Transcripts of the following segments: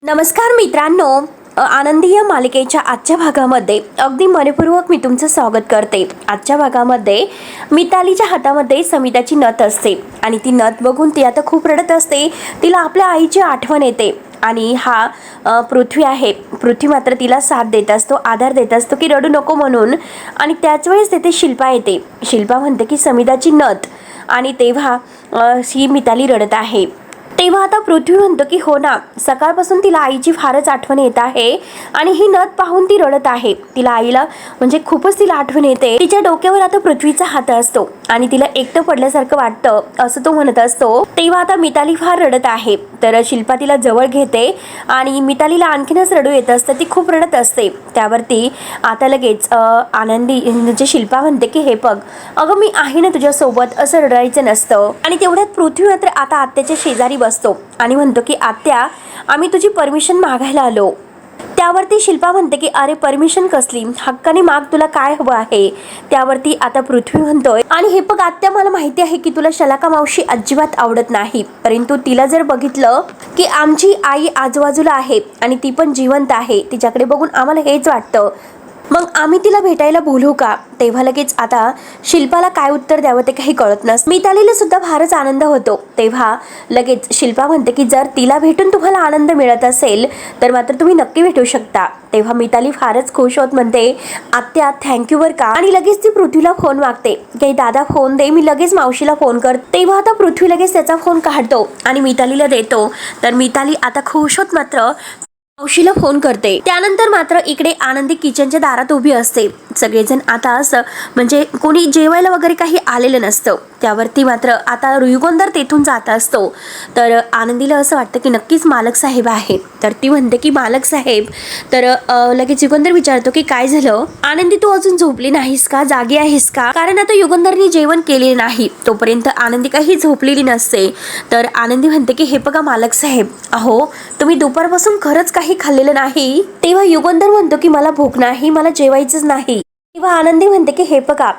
नमस्कार मित्रांनो, आनंदी या मालिकेच्या आजच्या भागामध्ये अगदी मनपूर्वक मी तुमचं स्वागत करते। आजच्या भागामध्ये मितालीच्या हातामध्ये समिताची नथ असते आणि ती नथ बघून ती आता खूप रडत असते। तिला आपल्या आईची आठवण येते आणि हा पृथ्वी आहे, पृथ्वी मात्र तिला साथ देत असतो, आधार देत असतो की रडू नको म्हणून। आणि त्याच वेळेस तिथे शिल्पा येते। शिल्पा म्हणते की समिताची नथ, आणि तेव्हा ही मिताली रडत आहे। तेव्हा आता पृथ्वी म्हणतो की हो ना, सकाळपासून तिला आईची फारच आठवण येत आहे आणि ही नथ पाहून ती रडत आहे। तिला आईला म्हणजे खूपच तिला आठवण येते। तिच्या डोक्यावर आता पृथ्वीचा हात असतो आणि तिला एकटं पडल्यासारखं वाटतं असं तो म्हणत असतो। तेव्हा आता मिताली फार रडत आहे, तर शिल्पा तिला जवळ घेते आणि मितालीला आणखीनच रडू येत असतं, ती खूप रडत असते। त्यावरती आता लगेच आनंदी म्हणजे शिल्पा म्हणते की हे बघ अगं, मी आहे ना तुझ्यासोबत, असं रडायचं नसतं। आणि तेवढ्यात पृथ्वी मात्र आता आत्याच्या शेजारी बसतो आणि म्हणतो की आत्या, आम्ही तुझी परमिशन मागायला आलो। त्यावरती शिल्पा म्हणते की अरे परमिशन कसली, हक्काने माग, तुला काय हवं आहे। त्यावरती आता पृथ्वी म्हणतोय आणि हे बघ आत्या, मला माहिती आहे की तुला शलाका मावशी अजिबात आवडत नाही, परंतु तिला जर बघितलं की आमची आई आजूबाजूला आहे आणि ती पण जिवंत आहे, तिच्याकडे बघून आम्हाला हेच वाटतं, मग आम्ही तिला भेटायला बोलू का। तेव्हा लगेच आता शिल्पाला काय उत्तर द्यावं ते काही कळत नसतं। मितालीला सुद्धा फारच आनंद होतो। तेव्हा लगेच शिल्पा म्हणते की जर तिला भेटून तुम्हाला आनंद मिळत असेल तर मात्र तुम्ही नक्की भेटू शकता। तेव्हा मिताली फारच खुश होत म्हणते आत्या थँक्यू बर का, आणि लगेच ती पृथ्वीला फोन मागते की दादा फोन दे, मी लगेच मावशीला फोन कर। तेव्हा आता पृथ्वी लगेच त्याचा फोन काढतो आणि मितालीला देतो, तर मिताली आता खुश होत मात्र मावशीला फोन करते। त्यानंतर मात्र इकडे आनंदी किचनच्या दारात उभी असते। सगळेजण आता असं म्हणजे कोणी जेवायला वगैरे काही आलेलं नसतं। त्यावरती मात्र आता युगंधर तेथून जात असतो, तर आनंदीला असं वाटतं की नक्कीच मालक साहेब आहे। तर ती म्हणते की मालक साहेब, तर लगेच युगंधर विचारतो की काय झालं आनंदी, तू अजून झोपली नाहीस का, जागी आहेस का। कारण आता युगंधरनी जेवण केले नाही तोपर्यंत आनंदी काही झोपलेली नसते। तर आनंदी म्हणते की हे बघा मालक साहेब, अहो तुम्ही दुपारपासून खरंच काही खाल्लेलं नाही। तेव्हा युगंधर म्हणतो की मला भूक नाही, मला जेवायचंच नाही। तेव्हा आनंदी म्हणते की हे बघा,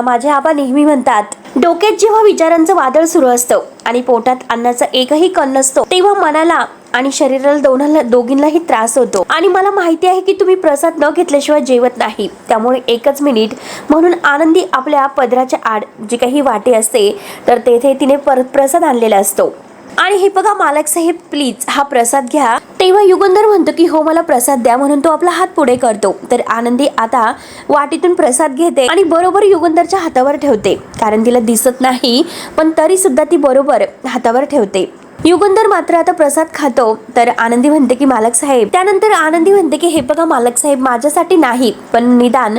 माझे आबा नेहमी म्हणतात, डोक्यात जेव्हा विचारांचं वादळ सुरू असतं आणि पोटात अन्नाचा एकही कण नसतो तेव्हा मनाला आणि शरीराला दोघींनाही त्रास होतो। आणि मला माहिती आहे की तुम्ही प्रसाद न घेतल्याशिवाय जेवत नाही, त्यामुळे एकच मिनिट, म्हणून आनंदी आपल्या पदराच्या आड जे काही वाटे असते तर तेथे तिने प्रसाद आणलेला असतो आणि हे बघा मालक साहेब प्लीज हा प्रसाद घ्या। तेव्हा युगंधर म्हणतो की हो मला प्रसाद द्या, म्हणून तो आपला हात पुढे करतो। तर आनंदी आता वाटीतून प्रसाद घेते आणि बरोबर युगंधरच्या हातावर ठेवते, कारण तिला दिसत नाही पण तरी सुद्धा ती बरोबर हातावर ठेवते। युगंधर मात्र आता प्रसाद खातो, तर आनंदी म्हणते की मालक साहेब, त्यानंतर आनंदी म्हणते की हे बघा मालक साहेब, माझ्यासाठी नाही पण निदान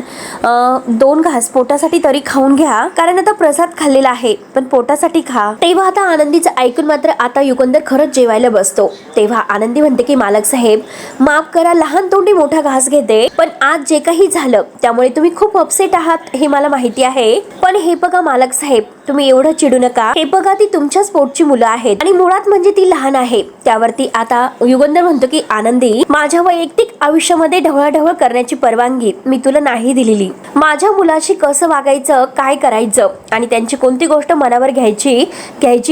2 घास पोटासाठी तरी खाऊन घ्या, कारण आता प्रसाद खाल्लेला आहे पण पोटासाठी खा। तेव्हा आता आनंदीचं ऐकून मात्र आता युगंधर खरंच जेवायला बसतो। तेव्हा आनंदी म्हणते की मालक साहेब माफ करा, लहान तोंडी मोठा घास घेते, पण आज जे काही झालं त्यामुळे तुम्ही खूप अपसेट आहात हे मला माहिती आहे, पण हे बघा मालक साहेब तुम्ही एवढं चिडू नका, हे बघा ती तुमच्याच पोटची मुलं आहेत आणि मुळात म्हणजे ती लहान आहे। त्यावरती आता युगंधर म्हणतो की आनंदी, माझ्या वैयक्तिक आयुष्यामध्ये ढवळाढवळ करण्याची परवानगी मी तुला नाही दिलेली। माझ्या मुलाशी कसं वागायचं, काय करायचं आणि त्यांची कोणती गोष्ट मनावर घ्यायची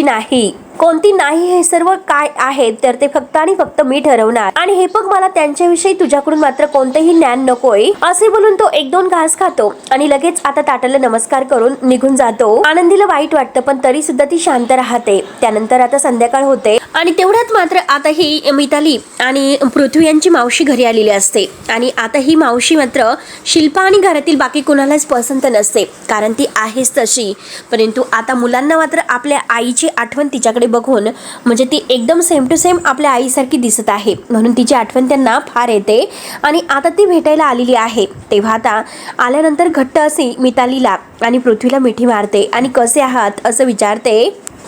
नाही, कोणती नाही, हे सर्व काय आहे तर ते फक्त आणि फक्त मी ठरवणार। आणि हे बघ मला त्यांच्याविषयी तुझ्याकडून मात्र कोणतेही ज्ञान नकोय, असे बोलून तो 1-2 घास खातो आणि लगेच आता ताटाला नमस्कार करून निघून जातो। आनंदीला वाईट वाटतं पण तरी सुद्धा ती शांत राहते। त्यानंतर आता संध्याकाळ होते आणि तेवढ्यात मात्र आता ही मिताली आणि पृथ्वी यांची मावशी घरी आलेली असते आणि आता ही मावशी मात्र शिल्पा आणि घरातील बाकी कोणालाच पसंत नसते, कारण ती आहेच तशी। परंतु आता मुलांना मात्र आपल्या आईची आठवण तिच्याकडे बघून म्हणजे ती एकदम सेम टू सेम आपल्या आईसारखी दिसत आहे, म्हणून तिची आठवण त्यांना फार येते आणि आता ती भेटायला आलेली आहे। तेव्हा आता आल्यानंतर घट्ट अशी मितालीला आणि पृथ्वीला मिठी मारते आणि कसे आहात असं विचारते।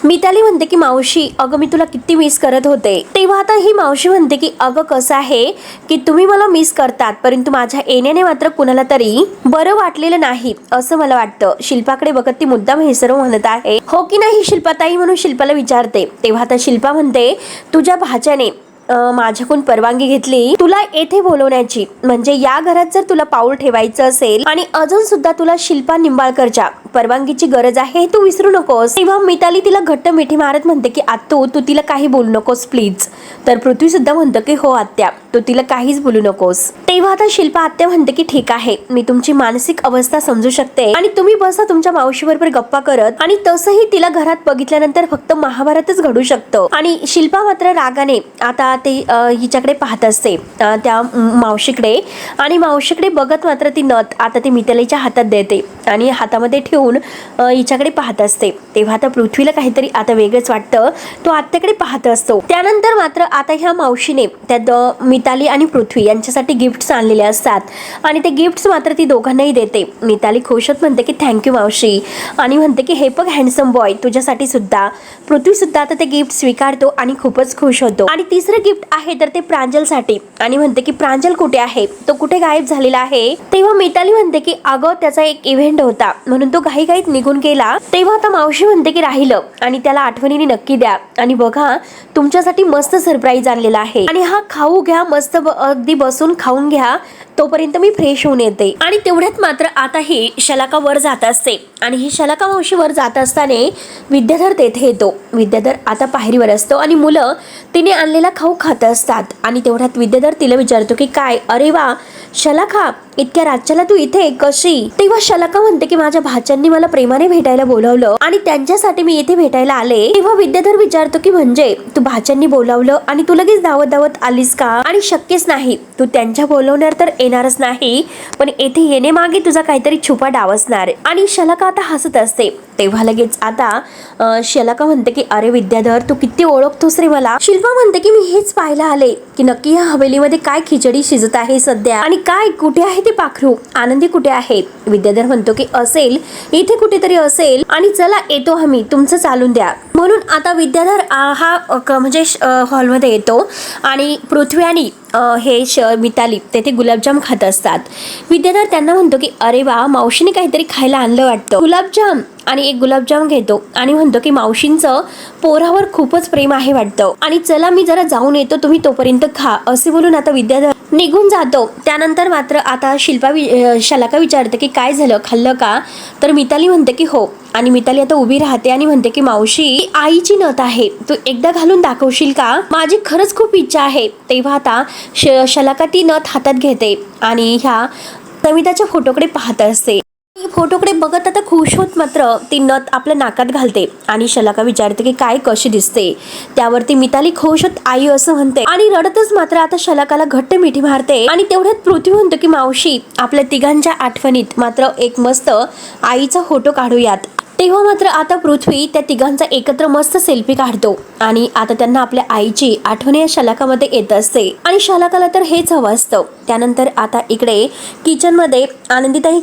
मिताली म्हणते की मावशी अगं मी तुला किती मिस करत होते। तेव्हा आता ही मावशी म्हणते की अगं कसं आहे की तुम्ही मला मिस करतात, परंतु माझ्या येण्याने मात्र कुणाला तरी बरं वाटलेलं नाही असं मला वाटतं। शिल्पाकडे बघत ती मुद्दाम हे सर्व म्हणत आहे, हो की नाही शिल्पाताई, म्हणून शिल्पाला विचारते। तेव्हा आता शिल्पा म्हणते तुझ्या भाच्याने माझ्याकडून परवानगी घेतली तुला येथे बोलवण्याची, म्हणजे या घरात जर तुला पाऊल ठेवायचं असेल आणि अजून सुद्धा तुला शिल्पा निंबाळकरच्या परवानगीची गरज आहे हे तू विसरू नकोस. तेव्हा मिताली तिला घट्ट मिठी मारत म्हणते की आत्तू तू तिला काही बोलू नकोस प्लीज. तर पृथ्वी सुद्धा म्हणतो की हो आत्या तू तिला काहीच बोलू नकोस. तेव्हा आता शिल्पा आत्या म्हणते की ठीक आहे मी तुमची मानसिक अवस्था समजू शकते आणि तुम्ही बसा तुमच्या मावशीबरोबर गप्पा करत. आणि तसंही तिला घरात बघितल्यानंतर फक्त महाभारतच घडू शकतं. आणि शिल्पा मात्र रागाने आता ते हिच्याकडे पाहत असते त्या मावशीकडे. आणि मावशीकडे बघत मात्र ती नथ आता ती मितालीच्या हातात देते आणि हातामध्ये ठेवून हिच्याकडे पाहत असते. तेव्हा आता पृथ्वीला काहीतरी आता वेगळंच वाटतं. तो आत्याकडे पाहत असतो. त्यानंतर मात्र आता ह्या मावशीने त्या मिताली आणि पृथ्वी यांच्यासाठी गिफ्ट्स आणलेले असतात आणि ते गिफ्ट्स मात्र ती दोघांनाही देते. मिताली खुश होत म्हणते की थँक्यू मावशी आणि म्हणते की हे बघ हँडसम बॉय तुझ्यासाठी सुद्धा. पृथ्वी सुद्धा आता ते गिफ्ट स्वीकारतो आणि खूपच खुश होतो. आणि तिसरं गिफ्ट आहे तर ते प्रांजलसाठी आणि म्हणते की प्रांजल कुठे आहे, तो कुठे गायब झालेला आहे. तेव्हा मिताली म्हणते की अगं त्याचा एक इव्हेंट होता म्हणून तो घाईघाईत निघून गेला. तेव्हा आता मावशी म्हणते की राहिलं आणि त्याला आठवणीने नक्की द्या आणि बघा तुमच्यासाठी मस्त सरप्राईज आणलेला आहे आणि हा खाऊ घ्या मस्त अगदी बसून खाऊन घ्या तोपर्यंत मी फ्रेश होऊन येते. आणि तेवढ्यात मात्र आता ही शलाका वर जात असते आणि ही शलाका मावशी वर जात असताना विद्याधर तेथे येतो. विद्याधर आता पायरीवर असतो आणि मुलं तिने आणलेला खाऊ खात असतात. आणि तेवढ्यात विद्याधर तिला विचारतो की काय अरे वा शलाका इतक्या रातच्याला तू इथे कशी. तेव्हा शलाका म्हणते की माझ्या भाच्यांनी मला प्रेमाने भेटायला बोलावलं आणि त्यांच्यासाठी मी इथे भेटायला आले. तेव्हा विद्याधर विचारतो की म्हणजे तू भाच्यांनी बोलावलं आणि तू लगेच धावत आलीस का. आणि शक्यच नाही तू त्यांच्या बोलवणार तर येणारच नाही पण येथे येणे मागे तुझा काहीतरी छुपा डाव असणार. आणि शलाका आता हसत असते. तेव्हा लगेच आता शलाका म्हणते की अरे विद्याधर तू किती ओळखतोस रे मला. शिल्पा म्हणते की मी हेच पाहायला आले की नक्की या हवेलीमध्ये काय खिचडी शिजत आहे सध्या आणि काय कुठे आहे ते पाखरू. आनंदी कुठे आहे. विद्याधर म्हणतो की असेल इथे कुठेतरी असेल आणि चला येतो आम्ही तुमचं चालून द्या. म्हणून आता विद्याधर हा म्हणजे हॉलमध्ये येतो आणि पृथ्वी आणि मिताली तेथे गुलाबजाम खात असतात. विद्याधर त्यांना म्हणतो की अरे वा मावशीने काहीतरी खायला आणलं वाटतं. गुलाबजाम आणि एक गुलाबजाम घेतो आणि म्हणतो की मावशींचं पोरावर खूपच प्रेम आहे वाटतं आणि चला मी जरा जाऊन येतो तुम्ही तोपर्यंत खा असे बोलून आता विद्याधर निघून जातो. त्यानंतर मात्र आता शलाका विचारते की काय झालं खाल्लं का. तर मिताली म्हणते की हो. आणि मिताली आता उभी राहते आणि म्हणते की मावशी आईची नथ आहे तू एकदा घालून दाखवशील का, माझी खरंच खूप इच्छा आहे. तेव्हा आता शलाका ती नथ हातात घेते आणि ह्या समिताच्या फोटोकडे पाहत असते. फोटोकडे बघत आता खुश होत मात्र ती नथ आपल्या नाकात घालते आणि शलाका विचारते की काय कशी दिसते. त्यावरती मिताली खुश होत आई असं म्हणते आणि रडतच मात्र आता शलाकाला घट्ट मिठी मारते. आणि तेवढ्यात पृथ्वी म्हणतो की मावशी आपल्या तिघांच्या आठवणीत मात्र एक मस्त आईचा फोटो काढूयात. तेव्हा मात्र आता पृथ्वी त्या तिघांचा एकत्र मस्त सेल्फी काढतो आणि आता त्यांना आपल्या आईची आठवण या शलाकामध्ये येत असते आणि शलाकाला तर हेच हवं असतं. त्यानंतर आता इकडे किचनमध्ये आनंदीताई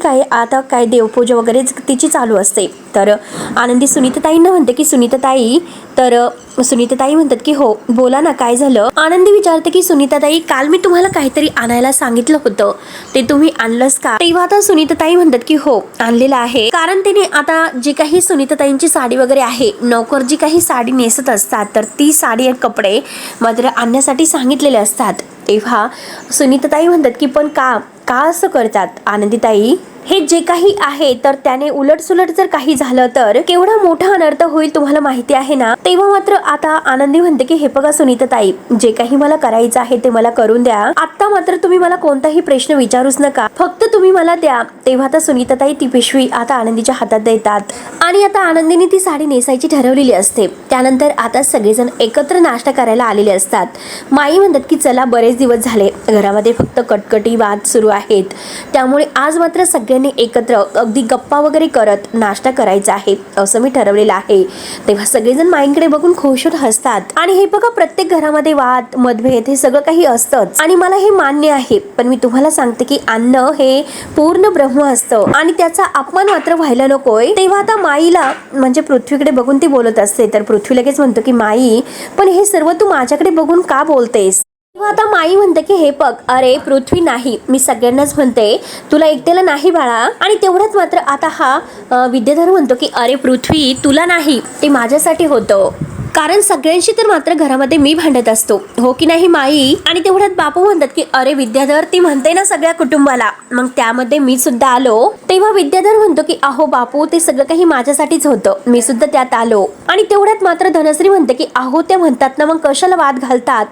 काय देवपूजा वगैरे तिची चालू असते. तर आनंदी सुनीताताईंना म्हणते की सुनीताताई. तर सुनीताताई म्हणतात की हो बोला ना काय झालं. आनंदी विचारते की सुनीताताई काल मी तुम्हाला काहीतरी आणायला सांगितलं होतं ते तुम्ही आणलंस का. तेव्हा आता सुनीताताई म्हणतात की हो आणलेलं आहे. कारण तिने आता जी काही सुनीताताईंची साडी वगैरे आहे नोकर जी काही साडी नेसत असतात तर ती साडी आणि कपडे मात्र आणण्यासाठी सांगितलेले असतात. तेव्हा सुनीताताई म्हणतात की पण का असं करतात आनंदीताई. हे जे काही आहे तर त्याने उलटसुलट जर काही झालं तर केवढा मोठा अनर्थ होईल तुम्हाला माहिती आहे ना. तेव्हा मात्र आता आनंदी म्हणते की हे बघा सुनीताताई जे काही मला करायचं आहे ते मला करून द्या. आता मात्र तुम्ही मला कोणताही प्रश्न विचारूच नका फक्त तुम्ही मला द्या. तेव्हा आता सुनीताताई ती पिशवी आता आनंदीच्या हातात देतात आणि आता आनंदीने ती साडी नेसायची ठरवलेली असते. त्यानंतर आता सगळेजण एकत्र नाश्ता करायला आलेले असतात. माई म्हणतात की चला बरेच दिवस झाले घरामध्ये फक्त कटकटी वाद सुरू आहेत त्यामुळे आज मात्र सगळ्यांनी एकत्र अगदी गप्पा वगैरे करत नाश्ता करायचा आहे असं मी ठरवलेलं आहे. तेव्हा सगळेजण माईंकडे बघून खुश होत हसतात आणि हे बघा प्रत्येक घरामध्ये वाद मतभेद हे सगळं काही असतंच आणि मला हे मान्य आहे. पण मी तुम्हाला सांगते की अन्न हे पूर्ण ब्रह्म असतं आणि त्याचा अपमान मात्र व्हायला नकोय. तेव्हा आता माईला म्हणजे पृथ्वीकडे बघून ती बोलत असते. तर पृथ्वी लगेच म्हणतो की माई पण हे सर्व तू माझ्याकडे बघून का बोलतेस. तेव्हा आता माई म्हणते की हे बघ अरे पृथ्वी नाही मी सगळ्यांनाच म्हणते तुला एकट्याला नाही बाळा. आणि तेवढ्यात मात्र आता हा विद्याधर म्हणतो की अरे पृथ्वी तुला नाही ते माझ्यासाठी होतं. कारण सगळ्यांशी तर मात्र घरामध्ये मी भांडत असतो, हो की नाही माई? आणि तेवढ्यात बापू म्हणतात की अरे विद्याधर, ती म्हणते ना सगळ्या कुटुंबाला, मग त्यामध्ये मी सुद्धा आलो. तेव्हा विद्याधर म्हणतो की अहो बापू, ते सगळं काही माझ्यासाठीच होतं, मी सुद्धा त्यात आलो. आणि तेवढ्यात मात्र धनश्री म्हणते की अहो ते म्हणतात ना, मग कशाला वाद घालतात?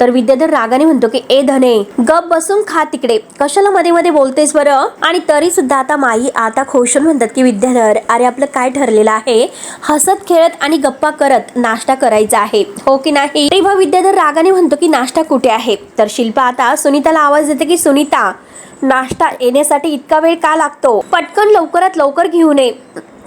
तर विद्याधर रागाने म्हणतो की ए धने, गप बसून खा तिकडे, कशाला मध्ये मध्ये बोलतेस बरं? आणि तरी सुद्धा आता माई आता खोशून म्हणतात की विद्याधर, अरे आपलं काय ठरलेलं आहे, हसत खेळत आणि गप्पा करत नाश्ता करायचा आहे, हो की नाही? तेव्हा विद्याधर रागाने म्हणतो की नाश्ता कुठे आहे? तर शिल्पा आता सुनीताला आवाज देते की सुनीता, नाश्ता येण्यासाठी इतका वेळ का लागतो? पटकन लवकरात लवकर घेऊन ये.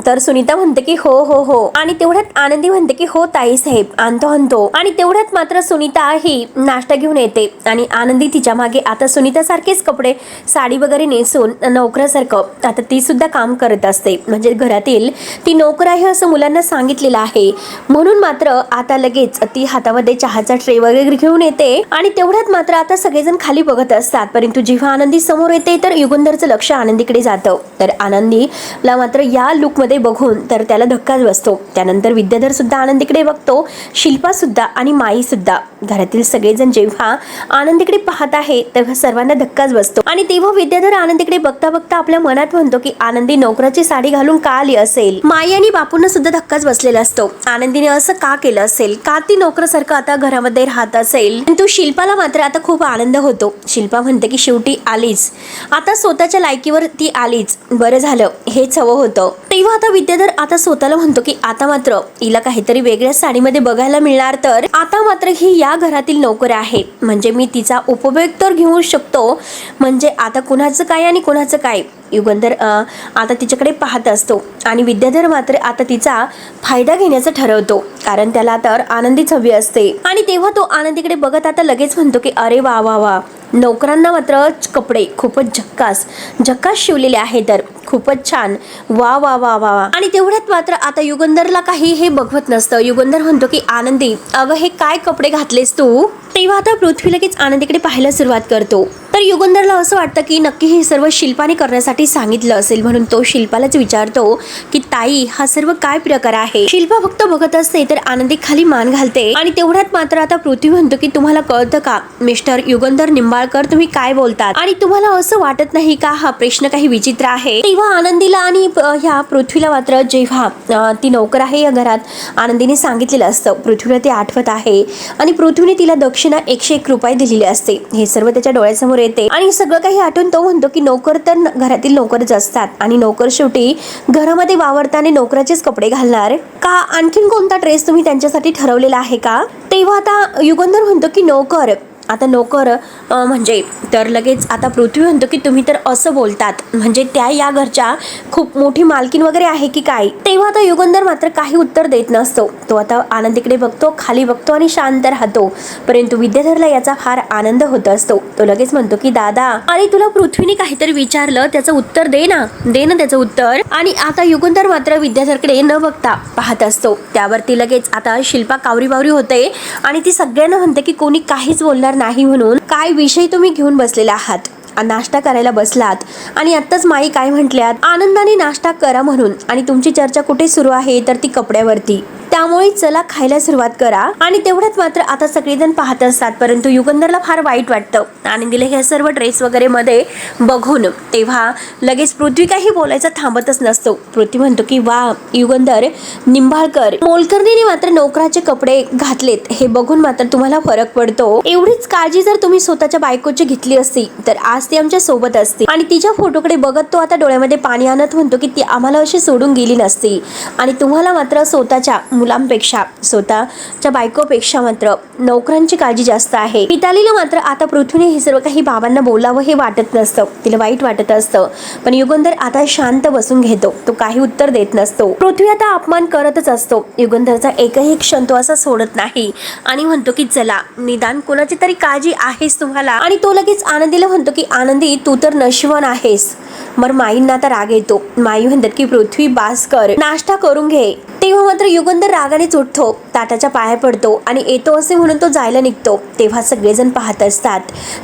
तर सुनीता म्हणते की हो हो हो. आणि तेवढ्यात आनंदी म्हणते की हो ताई साहेब, आणतो. आणि तेवढ्यात मात्र सुनीता ही नाश्ता घेऊन येते आणि आनंदी तिच्या मागे आता सुनीता सारखेच कपडे, साडी वगैरे नेसून नोकरासारखं आता ती सुद्धा काम करत असते. म्हणजे घरातील ती नोकर आहे असं मुलांना सांगितलेलं आहे. म्हणून मात्र आता लगेच ती हातामध्ये चहाचा ट्रे वगैरे घेऊन येते. आणि तेवढ्यात मात्र आता सगळेजण खाली बघत असतात, परंतु जेव्हा आनंदी समोर येते तर युगंधरचं लक्ष आनंदीकडे जातं. तर आनंदीला मात्र या लुक मध्ये बघून तर त्याला धक्काच बसतो. त्यानंतर विद्याधर सुद्धा आनंदीकडे बघतो, शिल्पा सुद्धा आणि माई सुद्धा. घरातील सगळेजण जेव्हा आनंदीकडे पाहत आहे तेव्हा सर्वांना धक्काच बसतो. आणि तेव्हा विद्याधर आनंदीकडे बघता बघता आपल्या मनात म्हणतो की आनंदी नोकराची साडी घालून का आली असेल? माई आणि बापूंना सुद्धा धक्काच बसलेला असतो. आनंदीने असं का केलं असेल? का ती नोकरासारखं आता घरामध्ये राहत असेल? पण शिल्पाला मात्र आता खूप आनंद होतो. शिल्पा म्हणते की शेवटी आलीच, आता स्वतःच्या लायकीवर ती आलीच, बरं झालं, हेच हवं होतं. तेव्हा आता विद्याधर आता स्वतःला म्हणतो की आता मात्र हिला काहीतरी वेगळ्या साडीमध्ये बघायला मिळणार, तर आता मात्र ही या घरातील नोकर आहे, म्हणजे मी तिचा उपभोग तर घेऊ शकतो. म्हणजे आता कुणाचं काय आणि कुणाचं काय? युगंधर आता तिच्याकडे पाहत असतो आणि विद्याधर मात्र आता तिचा फायदा घेण्याचं ठरवतो, कारण त्याला तर आनंदीच हवी असते. आणि तेव्हा तो आनंदीकडे बघत आता लगेच म्हणतो की अरे वा वा वा, नोकरांना मात्र कपडे खूपच झक्कास शिवलेले आहे, तर खूपच छान, वा वा वा वा. आणि तेवढ्यात मात्र आता युगंधरला काही हे बघवत नसतं. युगंधर म्हणतो की आनंदी, अगं हे काय कपडे घातलेस तू? तेव्हा आता पृथ्वी लगेच आनंदीकडे पाहायला सुरुवात करतो. तर युगंधरला असं वाटतं की नक्की हे सर्व शिल्पाने करण्यासाठी सांगितलं असेल, म्हणून तो शिल्पालाच विचारतो की ताई, हा सर्व काय प्रकार आहे? शिल्पा फक्त बघत असते तर आनंदी खाली मान घालते. आणि तेवढ्यात मात्र आता पृथ्वी म्हणतो की तुम्हाला कळतं का मिस्टर युगंधर निंबाळकर, तुम्ही काय बोलतात? आणि तुम्हाला असं वाटत नाही का हा प्रश्न काही विचित्र आहे? तेव्हा आनंदीला आणि ह्या पृथ्वीला मात्र जेव्हा ती नोकर आहे या घरात, आनंदीने सांगितलेलं असतं, पृथ्वीला ते आठवत आहे. आणि पृथ्वीने तिला दक्षिणा 101 रुपये दिलेले असते. हे सर्व त्याच्या डोळ्यासमोर येते आणि सगळं काही आठवून तो म्हणतो की नोकर तर घरातील नोकरच असतात आणि नोकर शेवटी घरामध्ये वावरताना नोकराचेच कपडे घालणार का? आणखीन कोणता ड्रेस तुम्ही त्यांच्यासाठी ठरवलेला आहे का? तेव्हा आता युगंधर म्हणतो की नोकर, आता नोकर म्हणजे तर लगेच आता पृथ्वी म्हणतो की तुम्ही तर असं बोलतात, म्हणजे त्या या घरच्या खूप मोठी मालकीन वगैरे आहे की काय? तेव्हा आता युगंधर मात्र काही उत्तर देत नसतो. तो आता आनंदीकडे बघतो, खाली बघतो आणि शांत राहतो. परंतु विद्याधरला याचा फार आनंद होत असतो. तो लगेच म्हणतो की दादा, आणि तुला पृथ्वीने काहीतरी विचारलं, त्याचं उत्तर दे ना त्याचं उत्तर. आणि आता युगंधर मात्र विद्याधरकडे न बघता पाहत असतो. त्यावरती लगेच आता शिल्पा कावरी होते आणि ती सगळ्यांना म्हणते की कोणी काहीच बोलणार नाही म्हणून. काय विषय तुम्ही घेऊन बसलेला आहात? नाश्ता करायला बसलात आणि आत्ताच माई काय म्हटल्यात, आनंदाने नाश्ता करा म्हणून, आणि तुमची चर्चा कुठे सुरू आहे? तर ती कपड्यावरती. त्यामुळे चला खायला सुरुवात करा. आणि तेवढ्यात मात्र आता सगळेजण पाहत असतात, परंतु युगंधरला फार वाईट वाटतं आनंदीला ह्या सर्व ड्रेस वगैरे मध्ये बघून. तेव्हा लगेच पृथ्वी काही बोलायचं थांबतच नसतो. पृथ्वी म्हणतो की वा युगंधर निंबाळकर, मोलकर्णीने मात्र नोकराचे कपडे घातलेत हे बघून मात्र तुम्हाला फरक पडतो. एवढीच काळजी जर तुम्ही स्वतःच्या बायकोची घेतली असती तर आज ती आमच्या सोबत असते. आणि तिच्या फोटोकडे बघत तो आता डोळ्यामध्ये पाणी आणत म्हणतो की ती आम्हाला अशी सोडून गेली नसती. आणि तुम्हाला मात्र स्वतःच्या मुलांपेक्षा, स्वतःच्या बायकोपेक्षा मात्र नोकरांची काळजी जास्त आहे. मितालीला मात्र आता पृथ्वीने हे सर्व काही बाबांना बोलावं हे वाटत नसतं, तिला वाईट वाटत असतं. पण युगंधर आता शांत बसून घेतो, तो काही उत्तर देत नसतो. पृथ्वी आता अपमान करतच असतो. युगंधरचा एकही क्षण तो असा सोडत नाही आणि म्हणतो की चला, निदान कोणाची तरी काळजी आहेस तुम्हाला. आणि तो लगेच आनंदीला म्हणतो की आनंदी, तू तर नशिबान आहेस. मग माईंना आता राग येतो. माई म्हणतात की पृथ्वी बास कर, नाश्ता करून घे. तेव्हा मात्र युगंधर रागानेच उठतो, ताटाच्या पाया पडतो आणि येतो असे म्हणून तो जायला निघतो. तेव्हा सगळेजण पाहत असतात.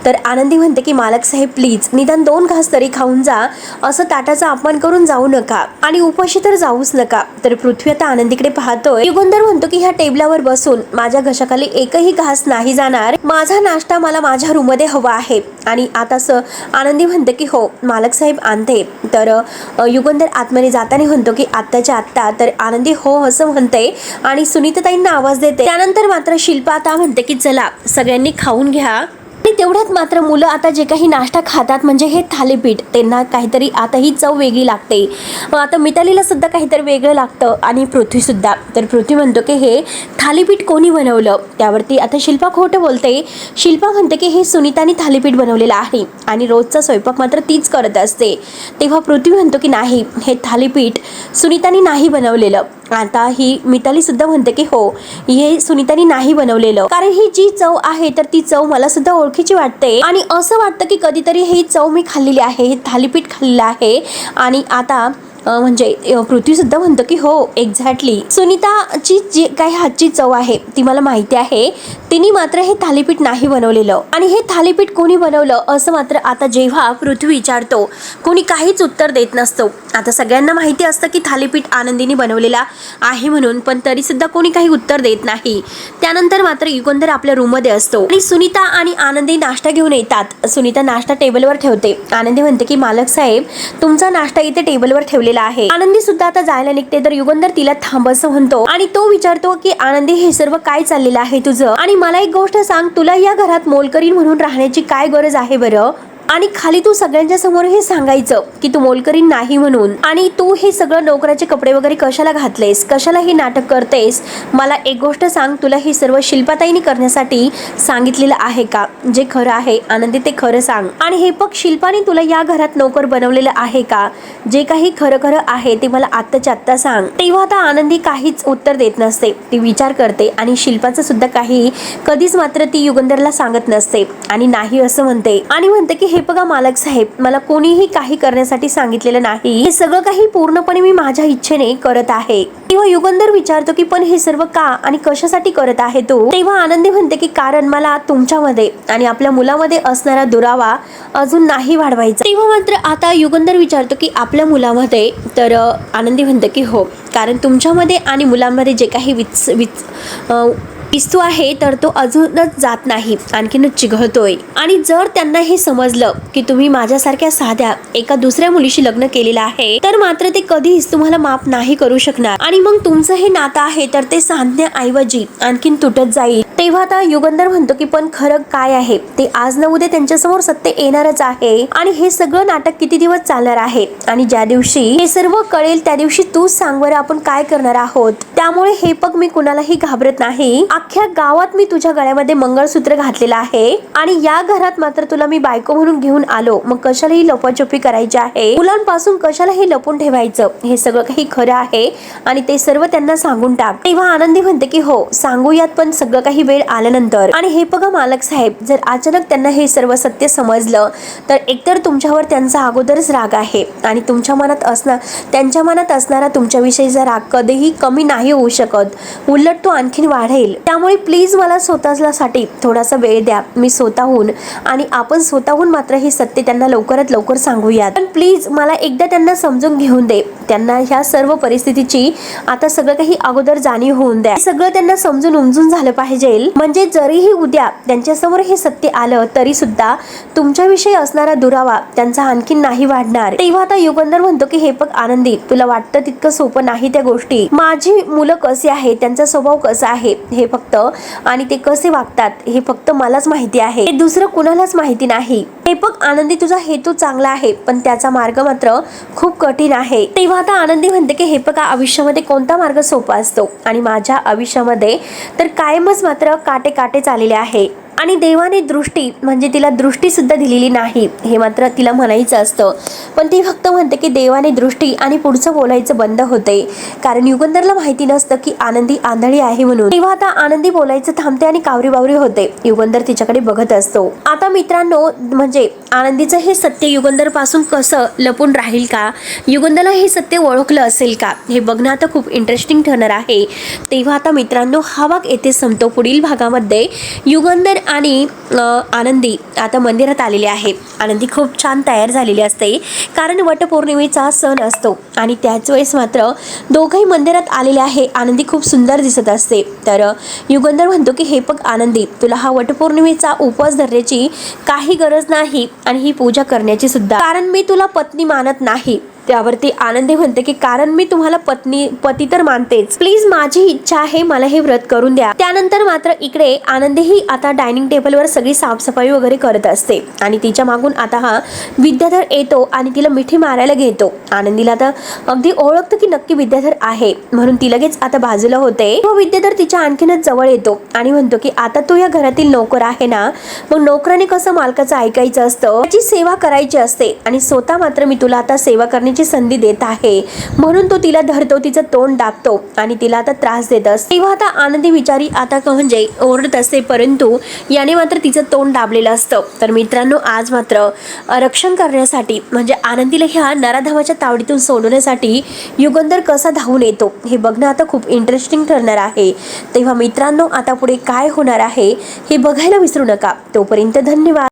तर आनंदी म्हणते की मालक साहेब प्लीज निदान 2 घास तरी खाऊन जा, असं ताटाचा अपमान करून जाऊ नका आणि उपाशी तर जाऊच नका. तर पृथ्वी आता आनंदीकडे पाहतोय. युगंधर म्हणतो की ह्या टेबलावर बसून माझ्या घशाखाली एकही घास नाही जाणार, माझा नाश्ता मला माझ्या रूम मध्ये हवा आहे. आणि आता आनंदी म्हणते की हो मालक साहेब आणते. तर युगंधर आतमध्ये जाताना म्हणतो की आत्ताच्या आत्ता. तर आनंदी हो असं म्हणते आणि सुनीताताईंना आवाज देते. त्यानंतर मात्र शिल्पा आता म्हणते की चला सगळ्यांनी खाऊन घ्या. आणि तेवढ्यात मात्र मुलं आता जे काही नाश्ता खातात म्हणजे हे थालीपीठ, त्यांना काहीतरी आता ही चव वेगळी लागते. आता मितालीला सुद्धा काहीतरी वेगळं लागतं आणि पृथ्वी सुद्धा. तर पृथ्वी म्हणतो की हे थालीपीठ कोणी बनवलं. त्यावरती आता शिल्पा खोटं बोलते. शिल्पा म्हणते की हे सुनीताने थालीपीठ बनवलेलं आहे आणि रोजचा स्वयंपाक मात्र तीच करत असते. तेव्हा पृथ्वी म्हणतो की नाही, हे थालीपीठ सुनीताने नाही बनवलेलं. आता ही मिताली सुद्धा म्हणते की हो हे सुनीताने नाही बनवलेलं, कारण ही जी चव आहे तर ती चव मला सुद्धा ओळखीची वाटते आणि असं वाटतं की कधीतरी ही चव मी खाल्लेली आहे, हे थालीपीठ खाल्लेलं आहे. आणि आता म्हणजे पृथ्वी सुद्धा म्हणतो की हो एक्झॅक्टली सुनीताची जी काही हातची चव आहे ती मला माहिती आहे, तिने मात्र हे थालीपीठ नाही बनवलेलं. आणि हे थालीपीठ कोणी बनवलं असं मात्र आता जेव्हा पृथ्वी विचारतो कोणी काहीच उत्तर देत नसतो. आता सगळ्यांना माहिती असतं की थालीपीठ आनंदीने बनवलेला आहे म्हणून, पण तरी सुद्धा कोणी काही उत्तर देत नाही. त्यानंतर मात्र युगंधर आपल्या रूममध्ये असतो आणि सुनीता आणि आनंदी नाश्ता घेऊन येतात. सुनीता नाश्ता टेबलवर ठेवते. आनंदी म्हणते की मालक साहेब तुमचा नाश्ता इथे टेबलवर ठेवलेला आहे. आनंदी सुद्धा आता जायला निघते. तर युगंधर तिला थांब असं म्हणतो आणि तो विचारतो की आनंदी हे सर्व काय चाललेलं आहे तुझं, आणि मला एक गोष्ट सांग, तुला या घरात मोलकरीण म्हणून राहण्याची काय गरज आहे बरं. आणि खाली तू सगळ्यांच्या समोर हे सांगायचं की तू मोलकरीण नाही म्हणून, आणि तू हे सगळं नोकराचे कपडे वगैरे कशाला घातलेस, कशाला हे नाटक करतेस. मला एक गोष्ट सांग, तुला हे सर्व शिल्पाताईंनी करण्यासाठी सांगितलेलं आहे का. जे खरं आहे आनंदी ते खरं सांग. आणि हे बघ शिल्पाने तुला या घरात नोकर बनवलेलं आहे का. जे काही खरं खरं आहे ते मला आत्ताच्या आत्ता सांग. तेव्हा आता आनंदी काहीच उत्तर देत नसते. ती विचार करते आणि शिल्पाचं सुद्धा काही कधीच मात्र ती युगंधरला सांगत नसते आणि नाही असं म्हणते. आणि म्हणते की हे बघा मालक साहेब मला कोणीही काही करण्यासाठी सांगितलेलं नाही, हे सगळं काही पूर्णपणे मी माझ्या इच्छेने करत आहे. तेव्हा युगंधर विचारतो की पण हे सर्व का आणि कशासाठी करत आहे तू. तेव्हा आनंदी म्हणते की कारण मला तुमच्यामध्ये आणि आपल्या मुलामध्ये असणारा दुरावा अजून नाही वाढवायचा. तेव्हा मात्र आता युगंधर विचारतो की आपल्या मुलामध्ये. तर आनंदी म्हणते की हो, कारण तुमच्यामध्ये आणि मुलांमध्ये जे काही पिस्तू आहे तर तो अजूनच जात नाही, आणखीनच चिघळतोय. आणि जर त्यांना हे समजलं की तुम्ही माझ्यासारख्या साध्या एका दुसऱ्या मुलीशी लग्न केलेलं आहे तर मात्र ते कधीच तुम्हाला माफ नाही करू शकणार. आणि मग तुमचं हे नातं आहे तर ते सांधण्याऐवजी आणखीन तुटत जाईल. तेव्हा आता युगंधर म्हणतो की पण खरं काय आहे ते आज न उद्या त्यांच्यासमोर सत्य येणारच आहे. आणि हे सगळं नाटक किती दिवस चालणार आहे, आणि ज्या दिवशी हे सर्व कळेल त्या दिवशी तूच सांग बरं आपण काय करणार आहोत. त्यामुळे हे बघ मी कुणालाही घाबरत नाही. अख्ख्या गावात मी तुझ्या गळ्यामध्ये मंगळसूत्र घातलेलं आहे आणि या घरात मात्र तुला मी बायको म्हणून घेऊन आलो, मग कशाला ही लपाछपी करायची आहे, मुलांपासून कशाला हे लपून ठेवायचं. हे सगळं काही खरं आहे आणि ते सर्व त्यांना सांगून टाक. तेव्हा आनंदी म्हणते की हो सांगूयात, पण सगळं काही वेळ आल्यानंतर. आणि हे बघा मालक साहेब जर अचानक त्यांना हे सर्व सत्य समजलं तर एकतर तुमच्यावर त्यांचा अगोदरच राग आहे आणि त्यांच्या मनात असणारा तुमच्याविषयीचा राग कधीही कमी नाही होऊ शकत, उलट तो आणखीन वाढेल. त्यामुळे प्लीज मला स्वतःसाठी थोडासा वेळ द्या. मी स्वतःहून आणि आपण स्वतःहून मात्र हे सत्य त्यांना लवकरात लवकर सांगूयात. पण प्लीज मला एकदा त्यांना समजून घेऊन दे. त्यांना ह्या सर्व परिस्थितीची आता सगळं काही अगोदर जाणीव होऊन द्या. सगळं त्यांना समजून उमजून झालं पाहिजे, म्हणजे जरीही उद्या त्यांच्यासमोर हे सत्य आलं तरी सुद्धा तुमच्याविषयी असणारा दुरावा त्यांचा आणखीन नाही वाढणार. तेव्हा आता युगंधर म्हणतो की हे बघ आनंदी तुला वाटतं तितकं सोपं नाही त्या गोष्टी. माझी मुलं कशी आहे, त्यांचा स्वभाव कसा आहे हे फक्त आणि ते कसे वागतात हे फक्त मलाच माहिती आहे, हे दुसरं कुणालाच माहिती नाही. हे बघ आनंदी तुझा हेतू चांगला आहे पण त्याचा मार्ग मात्र खूप कठीण आहे. तेव्हा आता आनंदी म्हणते की हे बघा आयुष्यामध्ये कोणता मार्ग सोपा असतो, आणि माझ्या आयुष्यामध्ये तर कायमच मात्र काटे काटेच आलेले आहे. आणि देवाने दृष्टी म्हणजे तिला दृष्टी सुद्धा दिलेली नाही हे मात्र तिला म्हणायचं असतं, पण ती फक्त म्हणते की देवाने दृष्टी आणि पुढचं बोलायचं बंद होते, कारण युगंधरला माहिती नसतं की आनंदी आंधळी आहे म्हणून. तेव्हा आता आनंदी बोलायचं थांबते आणि कावरी बावरी होते. युगंधर तिच्याकडे बघत असतो. आता मित्रांनो, म्हणजे आनंदीचं हे सत्य युगंधर पासून कसं लपून राहील का, युगंधरला हे सत्य ओळखलं असेल का, हे बघणं आता खूप इंटरेस्टिंग ठरणार आहे. तेव्हा आता मित्रांनो, हा भाग येथे संपतो. पुढील भागामध्ये युगंधर आणि आनंदी आता मंदिरात आलेले आहे. आनंदी खूप छान तयार झालेली असते, कारण वटपौर्णिमेचा सण असतो आणि त्याच वेळेस मात्र दोघंही मंदिरात आलेले आहे. आनंदी खूप सुंदर दिसत असते. तर युगंधर म्हणतो की हे बघ आनंदी, तुला हा वटपौर्णिमेचा उपवास धरण्याची काही गरज नाही आणि ही पूजा करण्याची सुद्धा, कारण मी तुला पत्नी मानत नाही. त्यावरती आनंदी म्हणते की कारण मी तुम्हाला पती तर मानतेच, प्लीज माझी इच्छा आहे, मला हे व्रत करून द्या. त्यानंतर मात्र इकडे आनंदी ही आता डायनिंग टेबलवर सगळी साफसफाई वगैरे करत असते आणि तिच्या मागून आता हा विद्याधर येतो आणि तिला मिठी मारायला घेतो. आनंदीला आता अगदी ओळखतं की नक्की विद्याधर आहे, म्हणून ती लगेच आता बाजूला होते. व विद्याधर तिच्या आणखीनच जवळ येतो आणि म्हणतो की आता तू या घरातील नोकर आहे ना, मग नोकराने कसं मालकाचं ऐकायचं असतं, त्याची सेवा करायची असते आणि स्वतः मात्र मी तुला आता सेवा करण्याची संधी देत आहे, म्हणून तो तिला धरतो, तिचं तोंड दाबतो आणि तिला आता त्रास देत असतो. तेव्हा आता आनंदी बिचारी आता म्हणजे ओरडत असते, परंतु याने मात्र तिचं तोंड दाबलेलं असतं. तर मित्रांनो, आज मात्र रक्षण करण्यासाठी म्हणजे आनंदीला ह्या नराधमाच्या तावडीतून सोडवण्यासाठी युगंधर कसा धावून येतो, हे बघणं आता खूप इंटरेस्टिंग ठरणार आहे. तेव्हा मित्रांनो, आता पुढे काय होणार आहे हे बघायला विसरू नका. तोपर्यंत धन्यवाद.